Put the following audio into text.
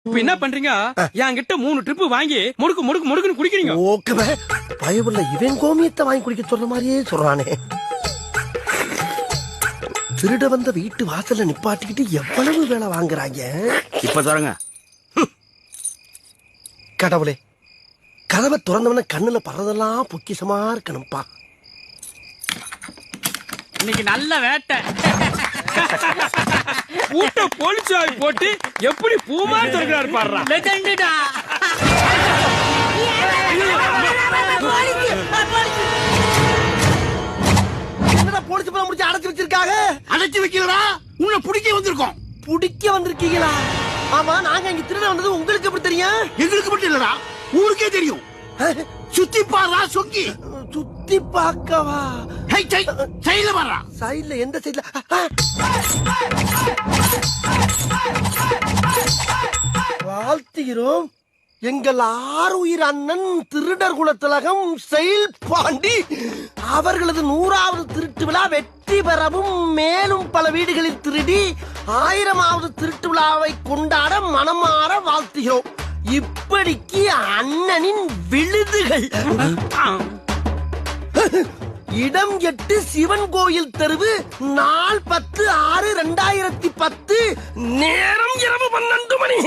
இப்ப என்ன பண்றீங்க? என்கிட்ட 3 ட்ரிப் வாங்கி முடுக்கு முடுக்கு முடுக்குன்னு குடிக்கிறீங்க. ஓகே பயவுள்ள இவன் கோமியத்தை வாங்கி குடிக்க சொல்ற மாதிரியே சொல்றானே. திருட வந்த வீட்டு வாசல்ல நிப்பாட்டிக்கிட்டு எவ்வளவு வேலை வாங்குறாங்க. இப்ப தரங்க. கடவுளே, கதவை திறந்தவன கண்ணுல பறதெல்லாம் பொக்கிஷமா இருக்கணும்பா. இன்னைக்கு நல்ல வேட்டை. பூட்ட போலீசாய் போட்டு எப்படி பூமா திறக்கிறாரு பாடுறா. லெஜெண்டடா. என்னடா போலீஸ் பணம் முடிச்சு அடைச்சு வச்சிருக்காங்க? அடைச்சு வைக்கலடா, உன்னை புடிக்க வந்திருக்கோம். புடிக்க வந்திருக்கீங்களா? ஆமா, நாங்க இங்க திருட வந்தது உங்களுக்கு எப்படி தெரியும்? எங்களுக்கு மட்டும் இல்லடா, ஊருக்கே தெரியும். சுத்தி பாரா சொக்கி. சுத்தி பார்க்கவா? சைடுல வர்றா. சைடுல எந்த சைடுல? வாழ்த்துகிறோம் எங்கள் ஆருயிர் அண்ணன் திருடர் குலத்திலகம் செயல் பாண்டி அவர்களது 100வது திருட்டு விழா வெற்றி பெறவும் மேலும் பல வீடுகளில் திருடி 1000வது திருட்டு விழாவை கொண்டாட மனமாற வாழ்த்துகிறோம். இப்படிக்கு அண்ணனின் விழுதுகள். இடம் 8 சிவன் கோயில் தெருவு, நாள் 10/6/2010, நேரம் இரவு 12 மணி.